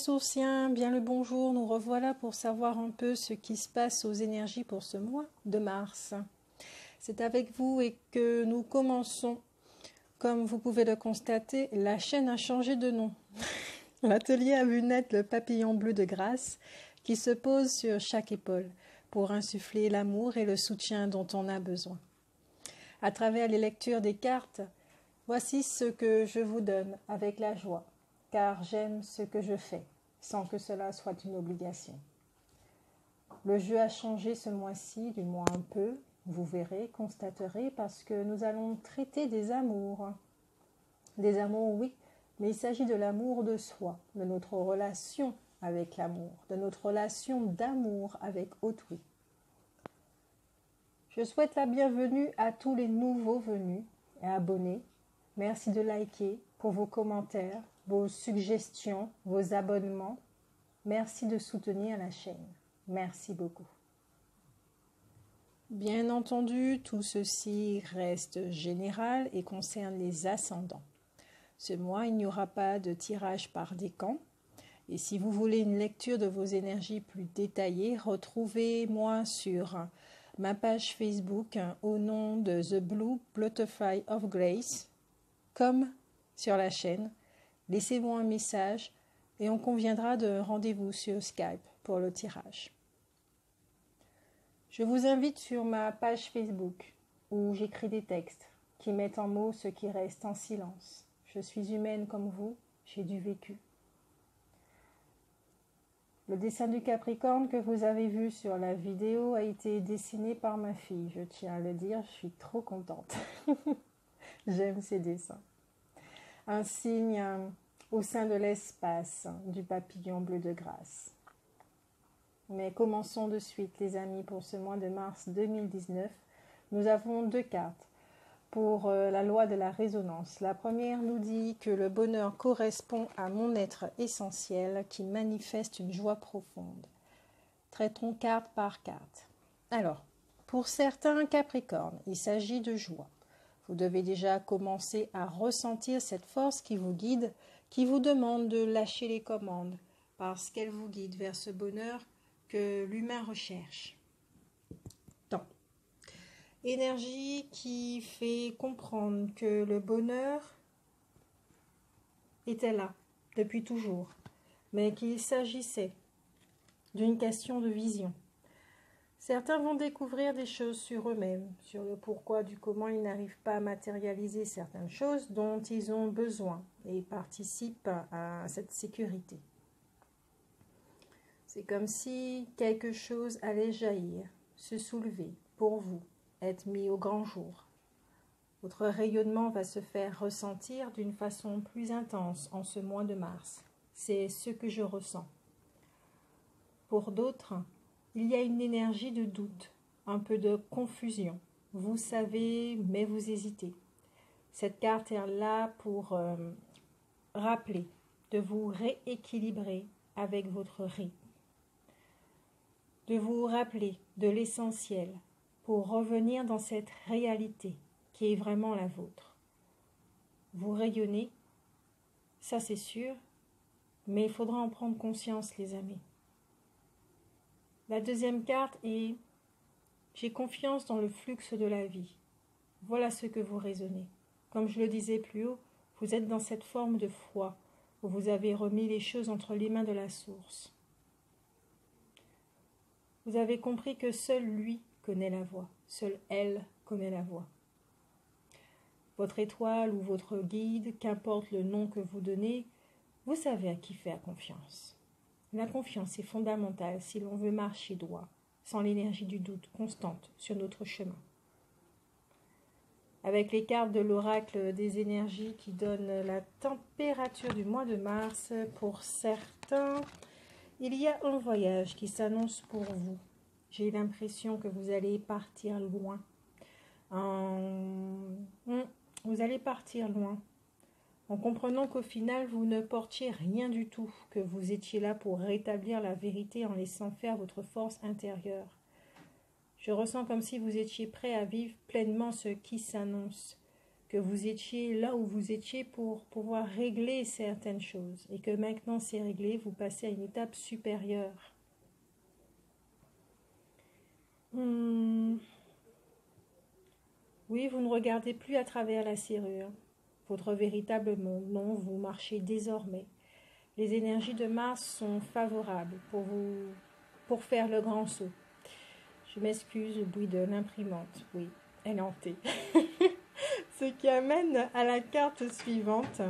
Sourciens, bien le bonjour, nous revoilà pour savoir un peu ce qui se passe aux énergies pour ce mois de mars. C'est avec vous et que nous commençons. Comme vous pouvez le constater, la chaîne a changé de nom. L'atelier a vu naître le papillon bleu de grâce qui se pose sur chaque épaule pour insuffler l'amour et le soutien dont on a besoin. À travers les lectures des cartes, voici ce que je vous donne avec la joie, car j'aime ce que je fais, sans que cela soit une obligation. Le jeu a changé ce mois-ci, du moins un peu, vous verrez, constaterez, parce que nous allons traiter des amours. Des amours, oui, mais il s'agit de l'amour de soi, de notre relation avec l'amour, de notre relation d'amour avec autrui. Je souhaite la bienvenue à tous les nouveaux venus et abonnés. Merci de liker pour vos commentaires, vos suggestions, vos abonnements. Merci de soutenir la chaîne. Merci beaucoup. Bien entendu, tout ceci reste général et concerne les ascendants. Ce mois, il n'y aura pas de tirage par décan. Et si vous voulez une lecture de vos énergies plus détaillée, retrouvez-moi sur ma page Facebook au nom de The Blue Butterfly of Grace, comme sur la chaîne. Laissez-moi un message et on conviendra de rendez-vous sur Skype pour le tirage. Je vous invite sur ma page Facebook où j'écris des textes qui mettent en mots ce qui reste en silence. Je suis humaine comme vous, j'ai du vécu. Le dessin du Capricorne que vous avez vu sur la vidéo a été dessiné par ma fille. Je tiens à le dire, je suis trop contente. J'aime ces dessins. Un signe au sein de l'espace du papillon bleu de grâce. Mais commençons de suite, les amis, pour ce mois de mars 2019. Nous avons deux cartes pour la loi de la résonance. La première nous dit que le bonheur correspond à mon être essentiel qui manifeste une joie profonde. Traitons carte par carte. Alors, pour certains Capricornes, il s'agit de joie. Vous devez déjà commencer à ressentir cette force qui vous guide, qui vous demande de lâcher les commandes, parce qu'elle vous guide vers ce bonheur que l'humain recherche. Tant. Énergie qui fait comprendre que le bonheur était là depuis toujours, mais qu'il s'agissait d'une question de vision. Certains vont découvrir des choses sur eux-mêmes, sur le pourquoi du comment ils n'arrivent pas à matérialiser certaines choses dont ils ont besoin et participent à cette sécurité. C'est comme si quelque chose allait jaillir, se soulever pour vous, être mis au grand jour. Votre rayonnement va se faire ressentir d'une façon plus intense en ce mois de mars. C'est ce que je ressens. Pour d'autres, il y a une énergie de doute, un peu de confusion. Vous savez, mais vous hésitez. Cette carte est là pour rappeler, de vous rééquilibrer avec votre rythme. De vous rappeler de l'essentiel pour revenir dans cette réalité qui est vraiment la vôtre. Vous rayonnez, ça c'est sûr, mais il faudra en prendre conscience, les amis. La deuxième carte est « J'ai confiance dans le flux de la vie ». Voilà ce que vous raisonnez. Comme je le disais plus haut, vous êtes dans cette forme de foi où vous avez remis les choses entre les mains de la source. Vous avez compris que seul lui connaît la voie, seule elle connaît la voie. Votre étoile ou votre guide, qu'importe le nom que vous donnez, vous savez à qui faire confiance. La confiance est fondamentale si l'on veut marcher droit, sans l'énergie du doute constante sur notre chemin. Avec les cartes de l'oracle des énergies qui donnent la température du mois de mars, pour certains, il y a un voyage qui s'annonce pour vous. J'ai l'impression que vous allez partir loin. Vous allez partir loin. En comprenant qu'au final, vous ne portiez rien du tout, que vous étiez là pour rétablir la vérité en laissant faire votre force intérieure. Je ressens comme si vous étiez prêt à vivre pleinement ce qui s'annonce. que vous étiez là où vous étiez pour pouvoir régler certaines choses et que maintenant c'est réglé, vous passez à une étape supérieure. Hmm. Oui, vous ne regardez plus à travers la serrure. Votre véritable monde, non, vous marchez désormais. Les énergies de Mars sont favorables pour faire le grand saut. Je m'excuse, le bruit de l'imprimante. Oui, elle est hantée. Ce qui amène à la carte suivante,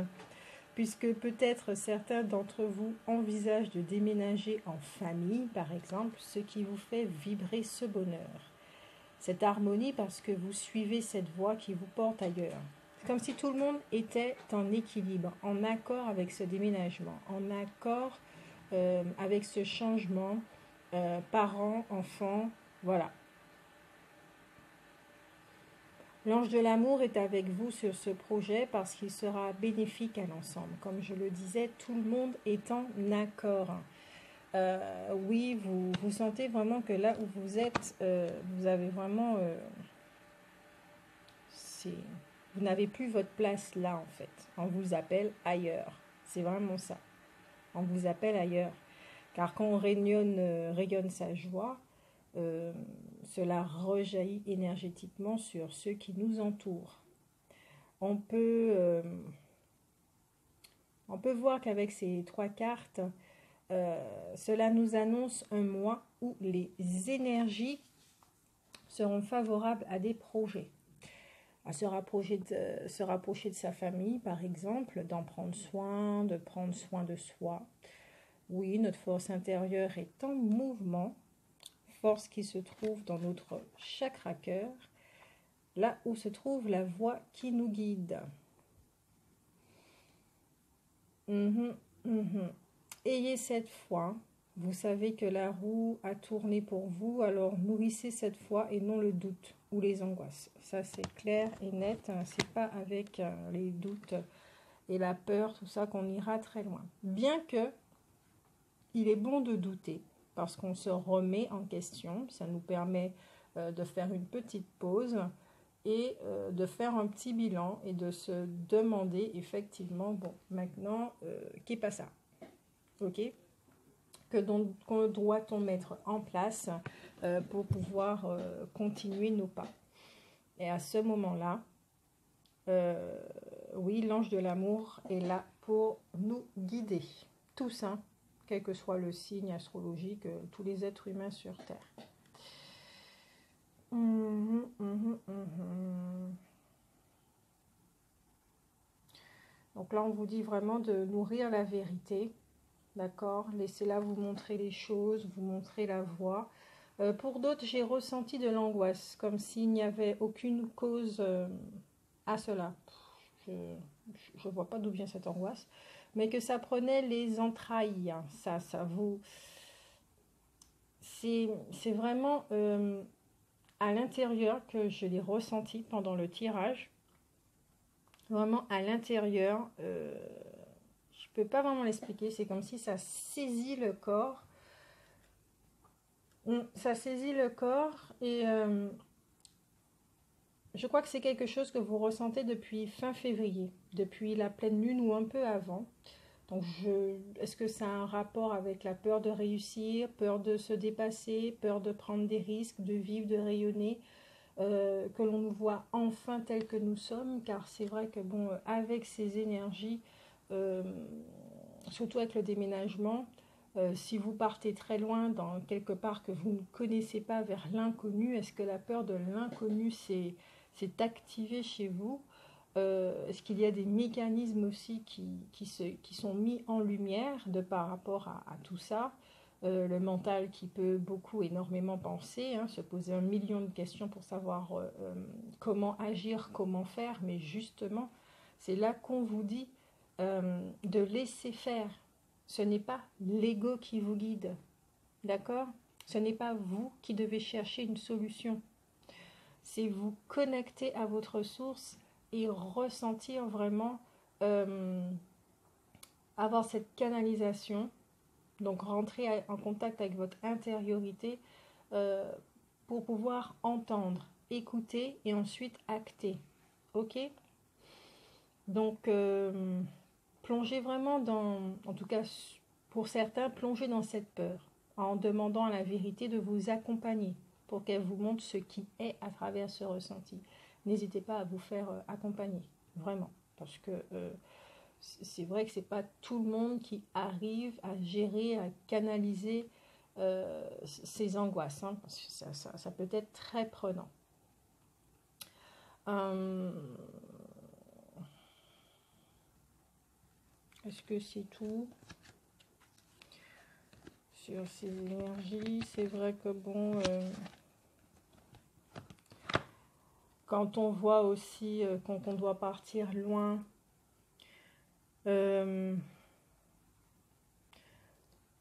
puisque peut-être certains d'entre vous envisagent de déménager en famille, par exemple, ce qui vous fait vibrer ce bonheur. Cette harmonie parce que vous suivez cette voie qui vous porte ailleurs. C'est comme si tout le monde était en équilibre, en accord avec ce déménagement, en accord avec ce changement, parents, enfants, voilà. L'ange de l'amour est avec vous sur ce projet parce qu'il sera bénéfique à l'ensemble. Comme je le disais, tout le monde est en accord. Oui, vous sentez vraiment que là où vous êtes, vous avez vraiment... vous n'avez plus votre place là en fait. On vous appelle ailleurs. C'est vraiment ça. On vous appelle ailleurs. Car quand on rayonne sa joie, cela rejaillit énergétiquement sur ceux qui nous entourent. On peut voir qu'avec ces 3 cartes, cela nous annonce un mois où les énergies seront favorables à des projets. À se rapprocher de sa famille, par exemple, d'en prendre soin, de prendre soin de soi. Oui, notre force intérieure est en mouvement, force qui se trouve dans notre chakra cœur, là où se trouve la voie qui nous guide. Ayez cette foi, vous savez que la roue a tourné pour vous, alors nourrissez cette foi et non le doute ou les angoisses. Ça c'est clair et net, c'est pas avec les doutes et la peur, tout ça, qu'on ira très loin. Bien que il est bon de douter, parce qu'on se remet en question, ça nous permet de faire une petite pause et de faire un petit bilan et de se demander effectivement, bon, maintenant, qu'est pas ça? Ok? Que doit-on mettre en place pour pouvoir continuer nos pas? Et à ce moment-là, oui, l'ange de l'amour est là pour nous guider. Tous, hein, quel que soit le signe astrologique, tous les êtres humains sur Terre. Donc là, on vous dit vraiment de nourrir la vérité. D'accord? Laissez-la vous montrer les choses, vous montrer la voie. Pour d'autres, j'ai ressenti de l'angoisse, comme s'il n'y avait aucune cause à cela. Je ne vois pas d'où vient cette angoisse, mais que ça prenait les entrailles. Ça vous... C'est vraiment à l'intérieur que je l'ai ressenti pendant le tirage. Vraiment à l'intérieur, je ne peux pas vraiment l'expliquer. C'est comme si ça saisit le corps. Ça saisit le corps et je crois que c'est quelque chose que vous ressentez depuis fin février, depuis la pleine lune ou un peu avant. Donc, est-ce que ça a un rapport avec la peur de réussir, peur de se dépasser, peur de prendre des risques, de vivre, de rayonner, que l'on nous voit enfin tels que nous sommes, car c'est vrai que bon, avec ces énergies, surtout avec le déménagement, si vous partez très loin dans quelque part que vous ne connaissez pas vers l'inconnu, est-ce que la peur de l'inconnu s'est activée chez vous? Est-ce qu'il y a des mécanismes aussi qui sont mis en lumière par rapport à tout ça? Le mental qui peut beaucoup, énormément penser, hein, se poser 1 million de questions pour savoir comment agir, comment faire, mais justement, c'est là qu'on vous dit de laisser faire. Ce n'est pas l'ego qui vous guide, d'accord? Ce n'est pas vous qui devez chercher une solution. C'est vous connecter à votre source et ressentir vraiment, avoir cette canalisation, donc rentrer en contact avec votre intériorité pour pouvoir entendre, écouter et ensuite acter. Ok? Donc, plongez vraiment dans, en tout cas pour certains, plongez dans cette peur en demandant à la vérité de vous accompagner pour qu'elle vous montre ce qui est à travers ce ressenti. N'hésitez pas à vous faire accompagner, vraiment, parce que c'est vrai que c'est pas tout le monde qui arrive à gérer, à canaliser ces angoisses, hein, parce que ça peut être très prenant. Est-ce que c'est tout sur ces énergies? C'est vrai que bon, quand on voit aussi qu'on doit partir loin,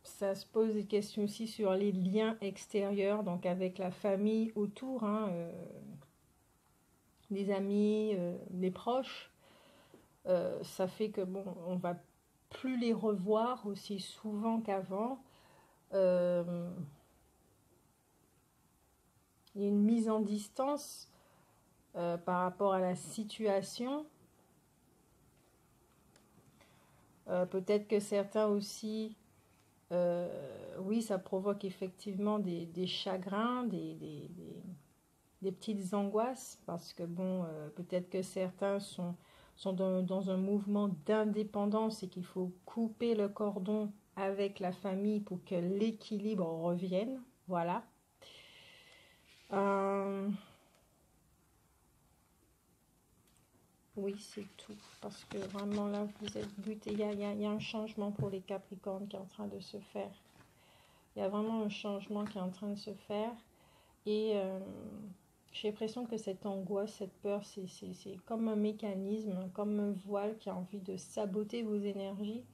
ça se pose des questions aussi sur les liens extérieurs, donc avec la famille autour, hein, les amis, les proches. Ça fait que bon, on va plus les revoir aussi souvent qu'avant. Il y a une mise en distance par rapport à la situation. Peut-être que certains aussi, oui, ça provoque effectivement des chagrins, des petites angoisses, parce que bon, peut-être que certains sont dans un mouvement d'indépendance et qu'il faut couper le cordon avec la famille pour que l'équilibre revienne. Voilà. Oui, c'est tout. Parce que vraiment là, vous êtes buté. Il y a un changement pour les Capricornes qui est en train de se faire. Il y a vraiment un changement qui est en train de se faire. Et j'ai l'impression que cette angoisse, cette peur, c'est comme un mécanisme, comme un voile qui a envie de saboter vos énergies.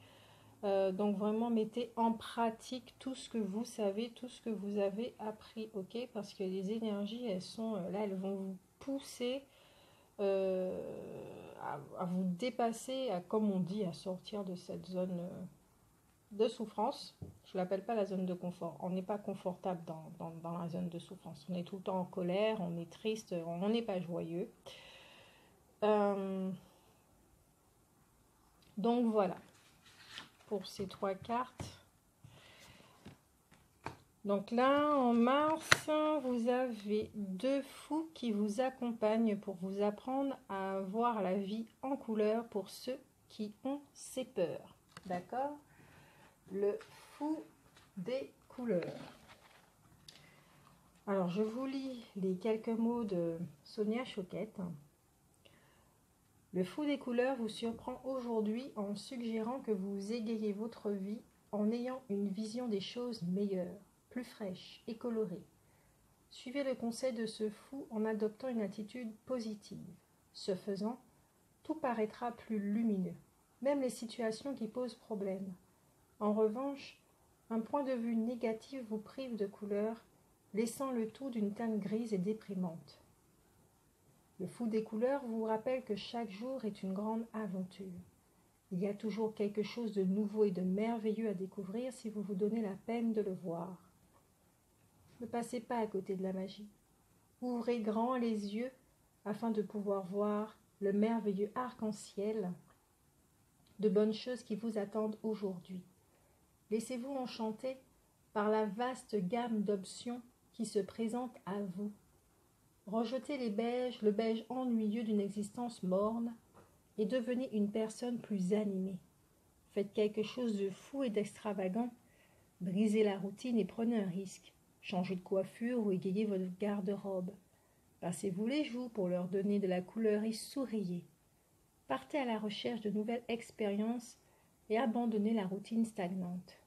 Donc vraiment, mettez en pratique tout ce que vous savez, tout ce que vous avez appris, ok? Parce que les énergies, elles sont là, elles vont vous pousser à vous dépasser, comme on dit, à sortir de cette zone de souffrance. Je ne l'appelle pas la zone de confort. On n'est pas confortable dans la zone de souffrance. On est tout le temps en colère, on est triste, on n'est pas joyeux. Donc voilà, pour ces 3 cartes. Donc là, en mars, vous avez 2 fous qui vous accompagnent pour vous apprendre à voir la vie en couleur pour ceux qui ont ces peurs. D'accord? Le fou des couleurs. Alors, je vous lis les quelques mots de Sonia Choquette. Le fou des couleurs vous surprend aujourd'hui en suggérant que vous égayez votre vie en ayant une vision des choses meilleures, plus fraîche et colorée. Suivez le conseil de ce fou en adoptant une attitude positive. Ce faisant, tout paraîtra plus lumineux, même les situations qui posent problème. En revanche, un point de vue négatif vous prive de couleur, laissant le tout d'une teinte grise et déprimante. Le fou des couleurs vous rappelle que chaque jour est une grande aventure. Il y a toujours quelque chose de nouveau et de merveilleux à découvrir si vous vous donnez la peine de le voir. Ne passez pas à côté de la magie. Ouvrez grand les yeux afin de pouvoir voir le merveilleux arc-en-ciel de bonnes choses qui vous attendent aujourd'hui. Laissez-vous enchanter par la vaste gamme d'options qui se présente à vous. Rejetez le beige ennuyeux d'une existence morne et devenez une personne plus animée. Faites quelque chose de fou et d'extravagant. Brisez la routine et prenez un risque. Changez de coiffure ou égayez votre garde-robe. Passez-vous les joues pour leur donner de la couleur et souriez. Partez à la recherche de nouvelles expériences et abandonnez la routine stagnante.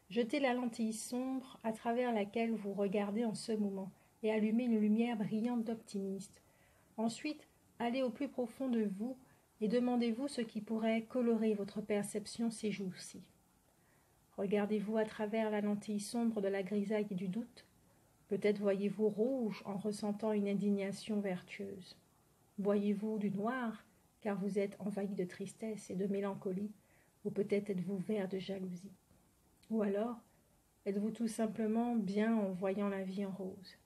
Jetez la lentille sombre à travers laquelle vous regardez en ce moment et allumez une lumière brillante d'optimiste. Ensuite, allez au plus profond de vous et demandez-vous ce qui pourrait colorer votre perception ces jours-ci. Regardez-vous à travers la lentille sombre de la grisaille et du doute. Peut-être voyez-vous rouge en ressentant une indignation vertueuse. Voyez-vous du noir car vous êtes envahi de tristesse et de mélancolie, ou peut-être êtes-vous vert de jalousie. Ou alors, êtes-vous tout simplement bien en voyant la vie en rose?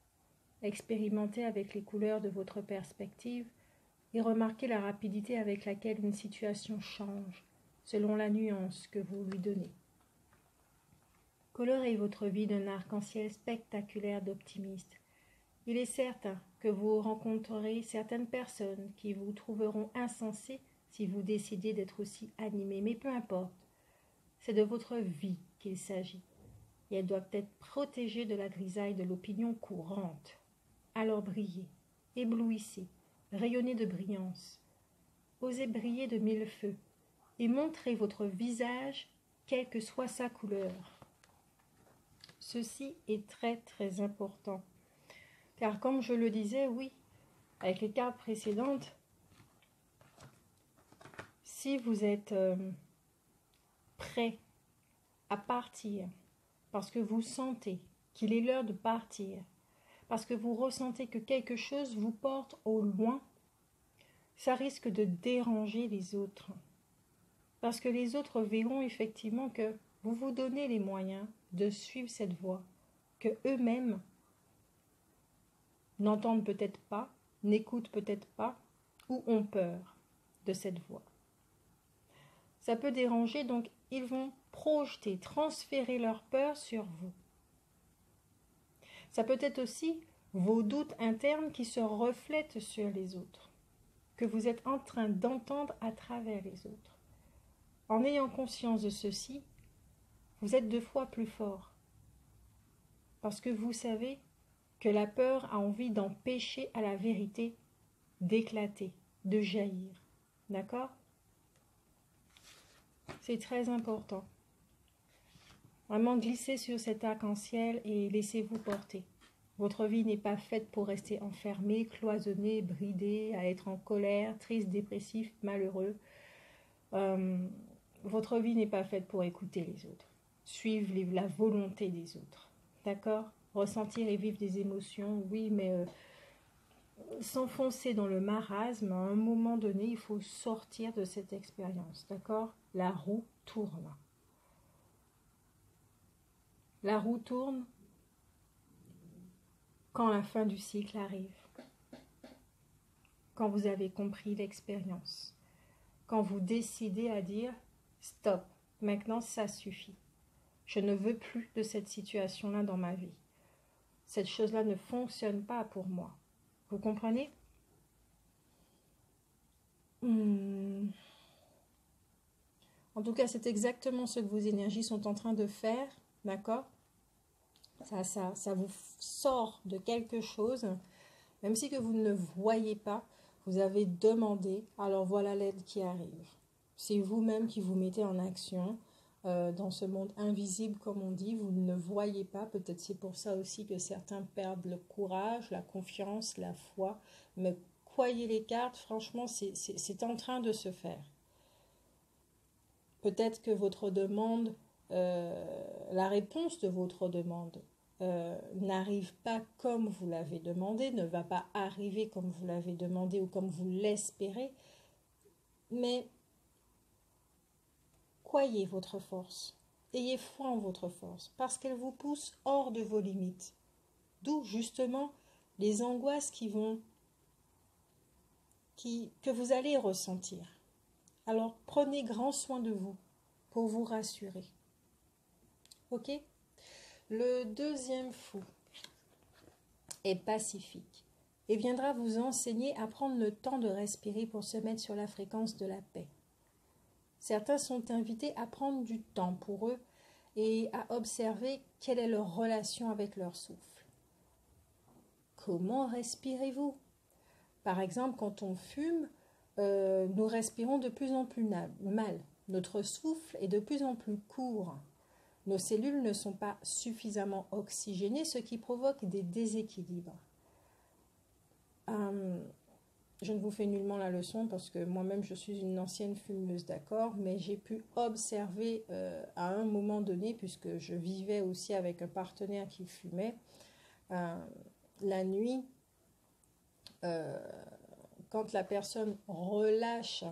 Expérimentez avec les couleurs de votre perspective et remarquez la rapidité avec laquelle une situation change, selon la nuance que vous lui donnez. Colorez votre vie d'un arc-en-ciel spectaculaire d'optimiste. Il est certain que vous rencontrerez certaines personnes qui vous trouveront insensé si vous décidez d'être aussi animé, mais peu importe, c'est de votre vie qu'il s'agit, et elles doivent être protégées de la grisaille de l'opinion courante. Alors brillez, éblouissez, rayonnez de brillance, osez briller de mille feux, et montrez votre visage, quelle que soit sa couleur. Ceci est très très important, car comme je le disais, oui, avec les cartes précédentes, si vous êtes prêt à partir, parce que vous sentez qu'il est l'heure de partir, parce que vous ressentez que quelque chose vous porte au loin, ça risque de déranger les autres. Parce que les autres verront effectivement que vous vous donnez les moyens de suivre cette voie, que eux-mêmes n'entendent peut-être pas, n'écoutent peut-être pas, ou ont peur de cette voie. Ça peut déranger, donc ils vont projeter, transférer leur peur sur vous. Ça peut être aussi vos doutes internes qui se reflètent sur les autres, que vous êtes en train d'entendre à travers les autres. En ayant conscience de ceci, vous êtes 2 fois plus fort, parce que vous savez que la peur a envie d'empêcher à la vérité d'éclater, de jaillir. D'accord ? C'est très important. Vraiment glissez sur cet arc-en-ciel et laissez-vous porter. Votre vie n'est pas faite pour rester enfermé, cloisonné, bridé, à être en colère, triste, dépressif, malheureux. Votre vie n'est pas faite pour écouter les autres. Suivre la volonté des autres. D'accord ? Ressentir et vivre des émotions, oui, mais s'enfoncer dans le marasme, à un moment donné, il faut sortir de cette expérience. D'accord ? La roue tourne. La roue tourne quand la fin du cycle arrive, quand vous avez compris l'expérience, quand vous décidez à dire « stop, maintenant ça suffit, je ne veux plus de cette situation-là dans ma vie, cette chose-là ne fonctionne pas pour moi ». Vous comprenez ? En tout cas, c'est exactement ce que vos énergies sont en train de faire, d'accord ? Ça vous sort de quelque chose, même si que vous ne le voyez pas, vous avez demandé, alors voilà l'aide qui arrive. C'est vous-même qui vous mettez en action dans ce monde invisible, comme on dit, vous ne le voyez pas, peut-être c'est pour ça aussi que certains perdent le courage, la confiance, la foi, mais croyez les cartes, franchement, c'est en train de se faire. Peut-être que votre demande, la réponse de votre demande n'arrive pas comme vous l'avez demandé, ne va pas arriver comme vous l'avez demandé ou comme vous l'espérez, mais croyez votre force, ayez foi en votre force, parce qu'elle vous pousse hors de vos limites. D'où justement les angoisses que vous allez ressentir. Alors prenez grand soin de vous pour vous rassurer. Ok ? Le deuxième fou est pacifique et viendra vous enseigner à prendre le temps de respirer pour se mettre sur la fréquence de la paix. Certains sont invités à prendre du temps pour eux et à observer quelle est leur relation avec leur souffle. Comment respirez-vous ? Par exemple, quand on fume, nous respirons de plus en plus mal. Notre souffle est de plus en plus court. Nos cellules ne sont pas suffisamment oxygénées, ce qui provoque des déséquilibres. Je ne vous fais nullement la leçon parce que moi-même je suis une ancienne fumeuse, d'accord, mais j'ai pu observer à un moment donné, puisque je vivais aussi avec un partenaire qui fumait, la nuit, quand la personne relâche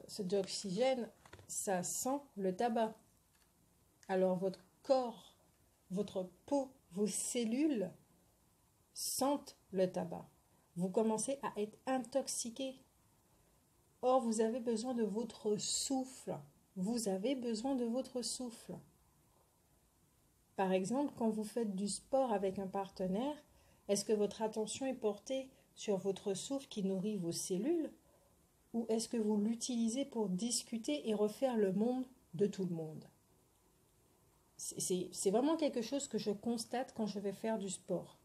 cet oxygène, ça sent le tabac. Alors votre corps, votre peau, vos cellules sentent le tabac. Vous commencez à être intoxiqué. Or, vous avez besoin de votre souffle. Vous avez besoin de votre souffle. Par exemple, quand vous faites du sport avec un partenaire, est-ce que votre attention est portée sur votre souffle qui nourrit vos cellules ou est-ce que vous l'utilisez pour discuter et refaire le monde de tout le monde? C'est vraiment quelque chose que je constate quand je vais faire du sport.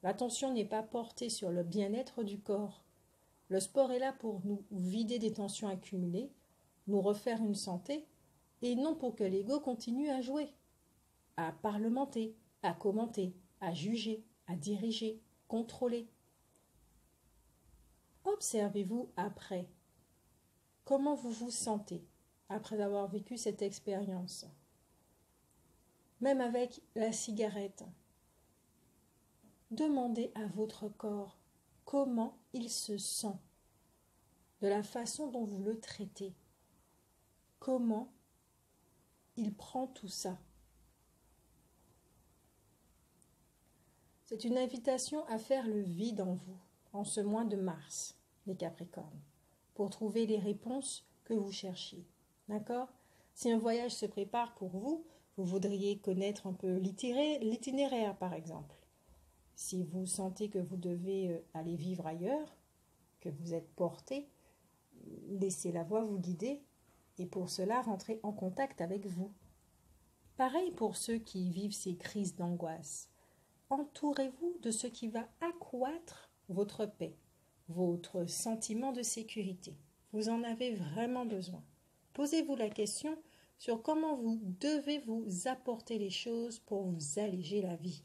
L'attention n'est pas portée sur le bien-être du corps. Le sport est là pour nous vider des tensions accumulées, nous refaire une santé, et non pour que l'ego continue à jouer, à parlementer, à commenter, à juger, à diriger, contrôler. Observez-vous après. Comment vous vous sentez après avoir vécu cette expérience? Même avec la cigarette. Demandez à votre corps comment il se sent, de la façon dont vous le traitez. Comment il prend tout ça. C'est une invitation à faire le vide en vous, en ce mois de mars, les Capricornes, pour trouver les réponses que vous cherchiez. D'accord? Si un voyage se prépare pour vous, vous voudriez connaître un peu l'itinéraire, par exemple. Si vous sentez que vous devez aller vivre ailleurs, que vous êtes porté, laissez la voie vous guider et pour cela, rentrez en contact avec vous. Pareil pour ceux qui vivent ces crises d'angoisse. Entourez-vous de ce qui va accroître votre paix, votre sentiment de sécurité. Vous en avez vraiment besoin. Posez-vous la question sur comment vous devez vous apporter les choses pour vous alléger la vie.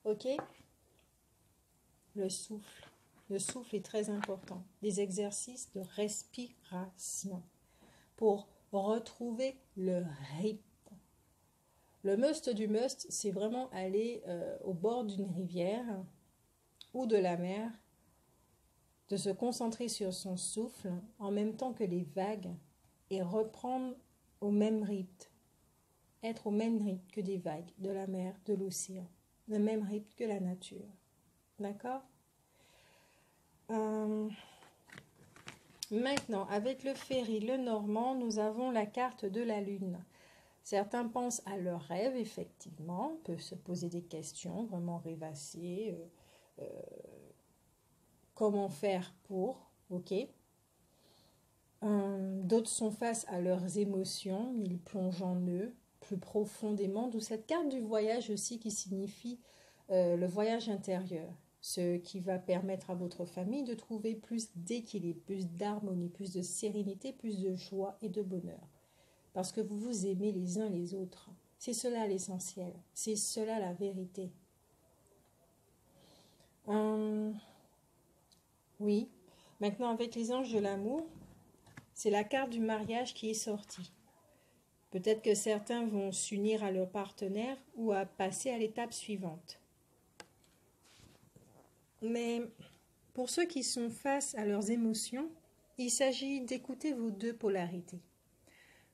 Ok? Le souffle. Le souffle est très important. Des exercices de respiration pour retrouver le rythme. Le must du must, c'est vraiment aller au bord d'une rivière ou de la mer, de se concentrer sur son souffle en même temps que les vagues et reprendre au même rythme, être au même rythme que des vagues, de la mer, de l'océan, le même rythme que la nature. D'accord? Maintenant, avec le Ferry Lenormand, nous avons la carte de la Lune. Certains pensent à leurs rêves, effectivement, peuvent se poser des questions, vraiment rêvasser, comment faire pour, ok. D'autres sont face à leurs émotions, ils plongent en eux plus profondément, d'où cette carte du voyage aussi qui signifie le voyage intérieur, ce qui va permettre à votre famille de trouver plus d'équilibre, plus d'harmonie, plus de sérénité, plus de joie et de bonheur. Parce que vous vous aimez les uns les autres. C'est cela l'essentiel, c'est cela la vérité. Oui, maintenant avec les anges de l'amour, c'est la carte du mariage qui est sortie. Peut-être que certains vont s'unir à leur partenaire ou à passer à l'étape suivante. Mais pour ceux qui sont face à leurs émotions, il s'agit d'écouter vos deux polarités.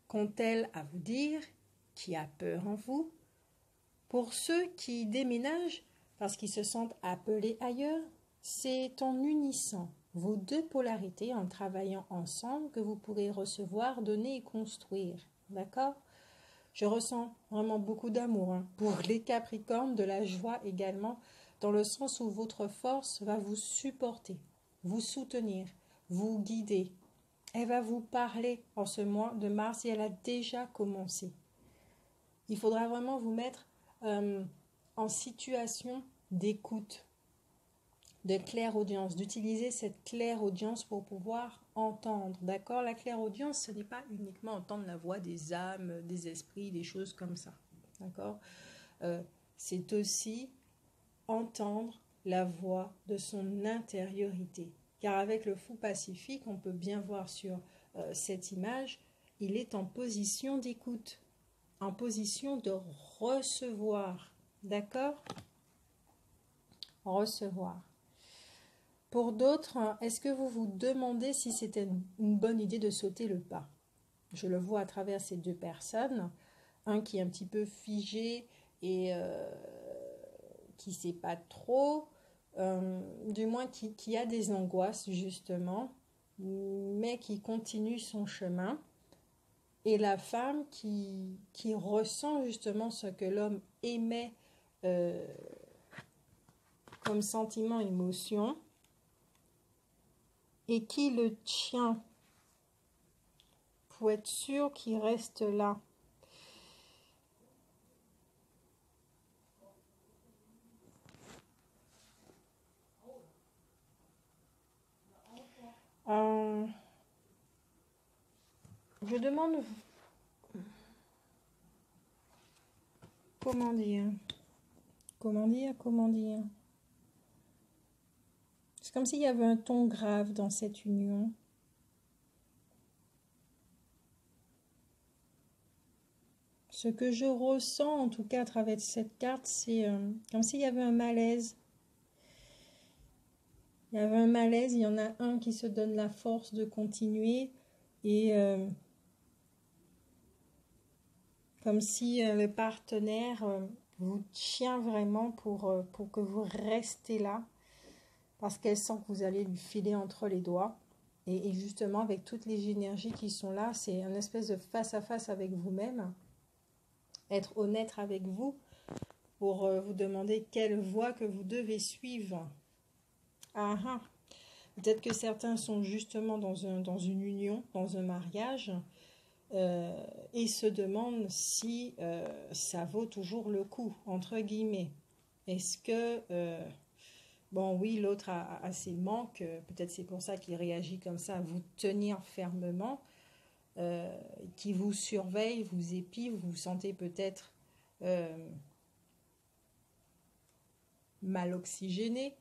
Qu'ont-elles à vous dire? Qui a peur en vous? Pour ceux qui déménagent parce qu'ils se sentent appelés ailleurs, c'est en unissant vos deux polarités, en travaillant ensemble, que vous pourrez recevoir, donner et construire. D'accord? Je ressens vraiment beaucoup d'amour pour les Capricornes, de la joie également, dans le sens où votre force va vous supporter, vous soutenir, vous guider. Elle va vous parler en ce mois de mars et elle a déjà commencé. Il faudra vraiment vous mettre en situation d'écoute, de clairaudience, d'utiliser cette clairaudience pour pouvoir entendre. D'accord? La clairaudience, ce n'est pas uniquement entendre la voix des âmes, des esprits, des choses comme ça. D'accord? C'est aussi entendre la voix de son intériorité. Car avec le fou pacifique, on peut bien voir sur cette image, il est en position d'écoute, en position de recevoir. D'accord? Recevoir. Pour d'autres, est-ce que vous vous demandez si c'était une bonne idée de sauter le pas? Je le vois à travers ces deux personnes, un qui est un petit peu figé et qui ne sait pas trop, du moins qui a des angoisses justement, mais qui continue son chemin. Et la femme qui ressent justement ce que l'homme émet euh, comme sentiment, émotion, et qui le tient pour être sûr qu'il reste là. Euh, je demande comment dire, comment dire. C'est comme s'il y avait un ton grave dans cette union. Ce que je ressens, en tout cas à travers cette carte, c'est comme s'il y avait un malaise. Il y avait un malaise, il y en a un qui se donne la force de continuer et comme si le partenaire vous tient vraiment pour que vous restez là parce qu'elle sent que vous allez lui filer entre les doigts. Et justement, avec toutes les énergies qui sont là, c'est un espèce de face-à-face avec vous-même. Être honnête avec vous pour vous demander quelle voie que vous devez suivre. Ah ah. Peut-être que certains sont justement dans une union, dans un mariage, et se demandent si ça vaut toujours le coup, entre guillemets. Est-ce que, bon oui, l'autre a ses manques, peut-être c'est pour ça qu'il réagit comme ça, à vous tenir fermement, qui vous surveille, vous épie, vous vous sentez peut-être mal oxygéné,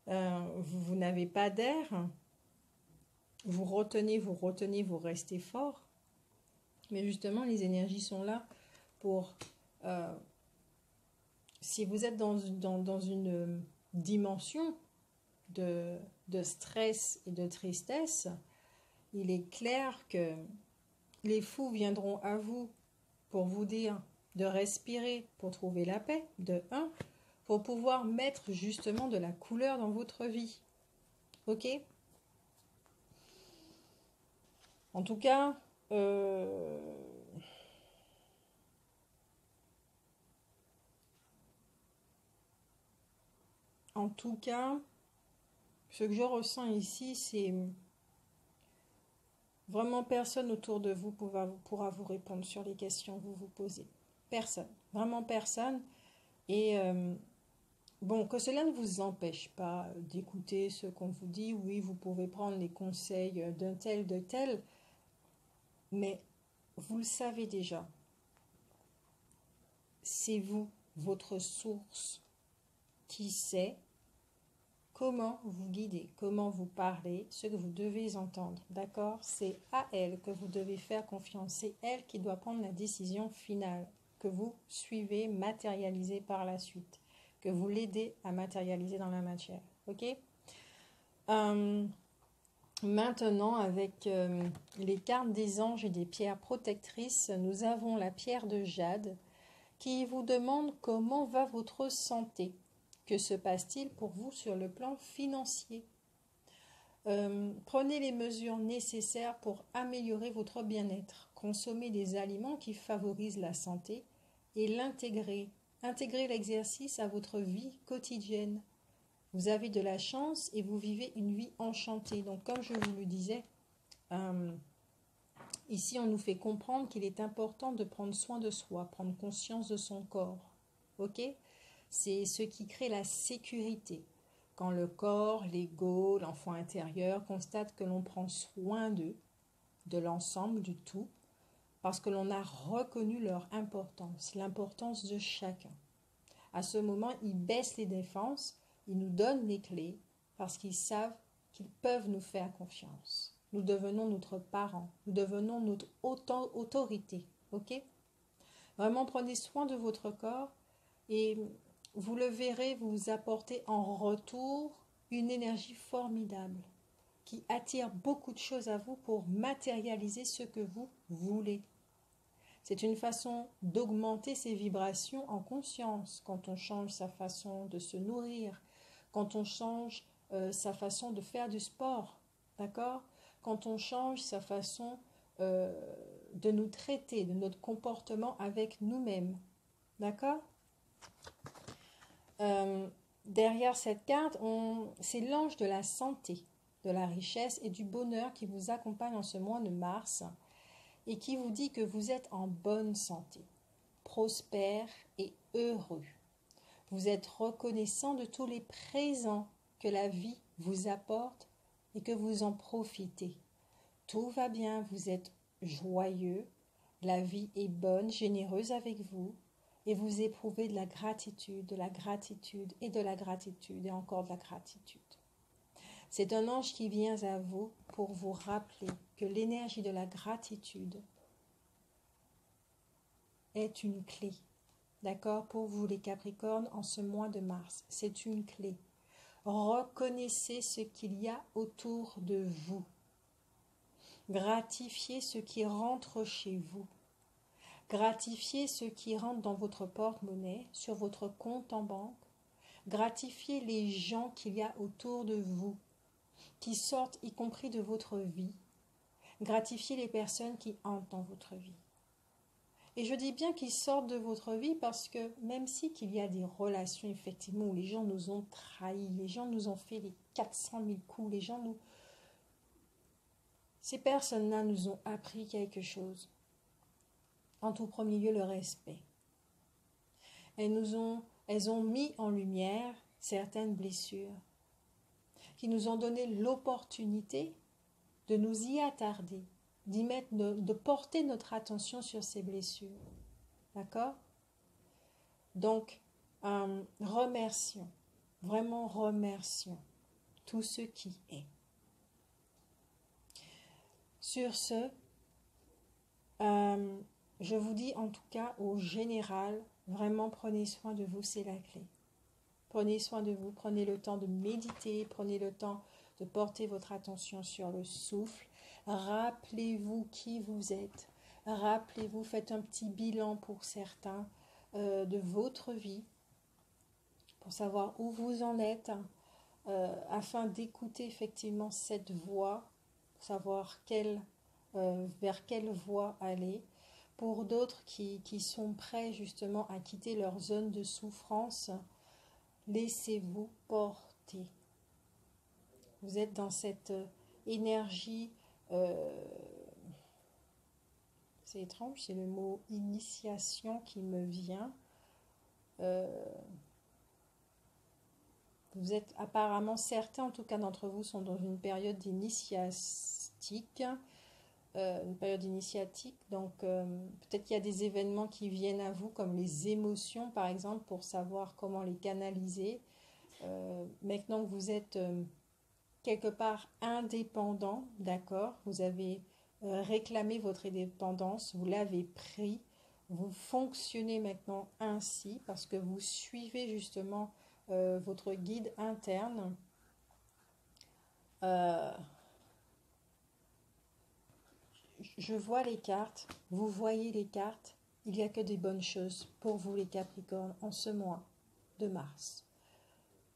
vous n'avez pas d'air, vous retenez, vous restez fort. Mais justement, les énergies sont là pour, si vous êtes dans une dimension de stress et de tristesse, il est clair que les fous viendront à vous pour vous dire de respirer pour trouver la paix, de un, pour pouvoir mettre justement de la couleur dans votre vie. Ok ? En tout cas, ce que je ressens ici, c'est vraiment personne autour de vous pourra vous répondre sur les questions que vous vous posez. Personne, vraiment personne. Et bon, que cela ne vous empêche pas d'écouter ce qu'on vous dit. Oui, vous pouvez prendre les conseils d'un tel, de tel, mais vous le savez déjà. C'est vous, votre source, qui sait comment vous guider, comment vous parler, ce que vous devez entendre, d'accord? C'est à elle que vous devez faire confiance, c'est elle qui doit prendre la décision finale, que vous suivez, matérialiser par la suite, que vous l'aidez à matérialiser dans la matière, ok? Maintenant, avec les cartes des anges et des pierres protectrices, nous avons la pierre de jade qui vous demande comment va votre santé. Que se passe-t-il pour vous sur le plan financier? Prenez les mesures nécessaires pour améliorer votre bien-être. Consommez des aliments qui favorisent la santé et l'intégrer. Intégrez l'exercice à votre vie quotidienne. Vous avez de la chance et vous vivez une vie enchantée. Donc, comme je vous le disais, ici, on nous fait comprendre qu'il est important de prendre soin de soi, prendre conscience de son corps. Ok ? C'est ce qui crée la sécurité. Quand le corps, l'ego, l'enfant intérieur constatent que l'on prend soin d'eux, de l'ensemble, du tout, parce que l'on a reconnu leur importance, l'importance de chacun. À ce moment, ils baissent les défenses, ils nous donnent les clés, parce qu'ils savent qu'ils peuvent nous faire confiance. Nous devenons notre parent, nous devenons notre autorité, ok? Vraiment, prenez soin de votre corps et vous le verrez vous apporter en retour une énergie formidable qui attire beaucoup de choses à vous pour matérialiser ce que vous voulez. C'est une façon d'augmenter ses vibrations en conscience quand on change sa façon de se nourrir, quand on change sa façon de faire du sport, d'accord? Quand on change sa façon de nous traiter, de notre comportement avec nous-mêmes, d'accord? Derrière cette carte, c'est l'ange de la santé, de la richesse et du bonheur qui vous accompagne en ce mois de mars et qui vous dit que vous êtes en bonne santé, prospère et heureux. Vous êtes reconnaissant de tous les présents que la vie vous apporte et que vous en profitez. Tout va bien, vous êtes joyeux, la vie est bonne, généreuse avec vous et vous éprouvez de la gratitude et de la gratitude et encore de la gratitude. C'est un ange qui vient à vous pour vous rappeler que l'énergie de la gratitude est une clé. D'accord, pour vous les Capricornes, en ce mois de mars, c'est une clé. Reconnaissez ce qu'il y a autour de vous. Gratifiez ce qui rentre chez vous. Gratifiez ce qui rentre dans votre porte-monnaie, sur votre compte en banque. Gratifiez les gens qu'il y a autour de vous, qui sortent y compris de votre vie. Gratifiez les personnes qui entrent dans votre vie. Et je dis bien qu'ils sortent de votre vie parce que même si qu'il y a des relations effectivement où les gens nous ont trahis, les gens nous ont fait les 400 000 coups, ces personnes-là nous ont appris quelque chose. En tout premier lieu, le respect. Elles ont mis en lumière certaines blessures qui nous ont donné l'opportunité de nous y attarder, de porter notre attention sur ces blessures. D'accord? Donc, remercions, vraiment remercions tout ce qui est. Sur ce, je vous dis en tout cas au général, vraiment prenez soin de vous, c'est la clé. Prenez soin de vous, prenez le temps de méditer, prenez le temps de porter votre attention sur le souffle. Rappelez-vous qui vous êtes. Rappelez-vous, faites un petit bilan pour certains de votre vie, pour savoir où vous en êtes, afin d'écouter effectivement cette voix, pour savoir vers quelle voie aller. Pour d'autres qui sont prêts justement à quitter leur zone de souffrance, laissez-vous porter. Vous êtes dans cette énergie, c'est étrange, c'est le mot initiation qui me vient. Vous êtes apparemment, certains en tout cas d'entre vous sont dans une période initiatique, donc peut-être qu'il y a des événements qui viennent à vous comme les émotions par exemple pour savoir comment les canaliser. Maintenant que vous êtes quelque part indépendant, d'accord, vous avez réclamé votre indépendance, vous l'avez pris, vous fonctionnez maintenant ainsi parce que vous suivez justement votre guide interne. Je vois les cartes, vous voyez les cartes, il n'y a que des bonnes choses pour vous les Capricornes en ce mois de mars.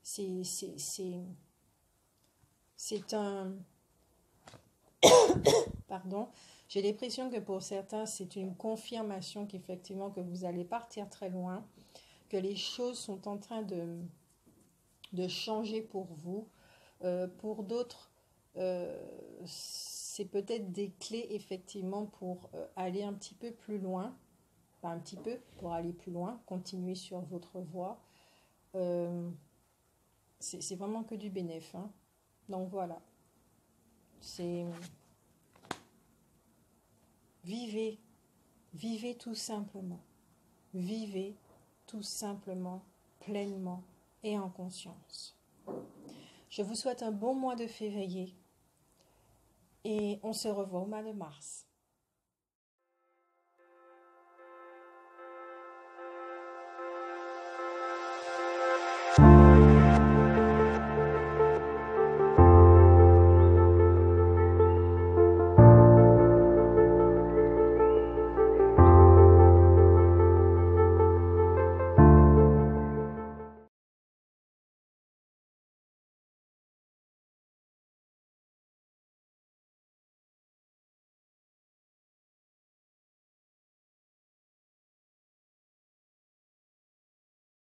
C'est un... Pardon, j'ai l'impression que pour certains, c'est une confirmation qu'effectivement que vous allez partir très loin, que les choses sont en train de changer pour vous. Pour d'autres, c'est peut-être des clés effectivement pour aller un petit peu plus loin, pas un petit peu, pour aller plus loin, continuer sur votre voie. C'est vraiment que du bénéf, hein. Donc voilà, vivez tout simplement, vivez tout simplement, pleinement et en conscience. Je vous souhaite un bon mois de février et on se revoit au mois de mars.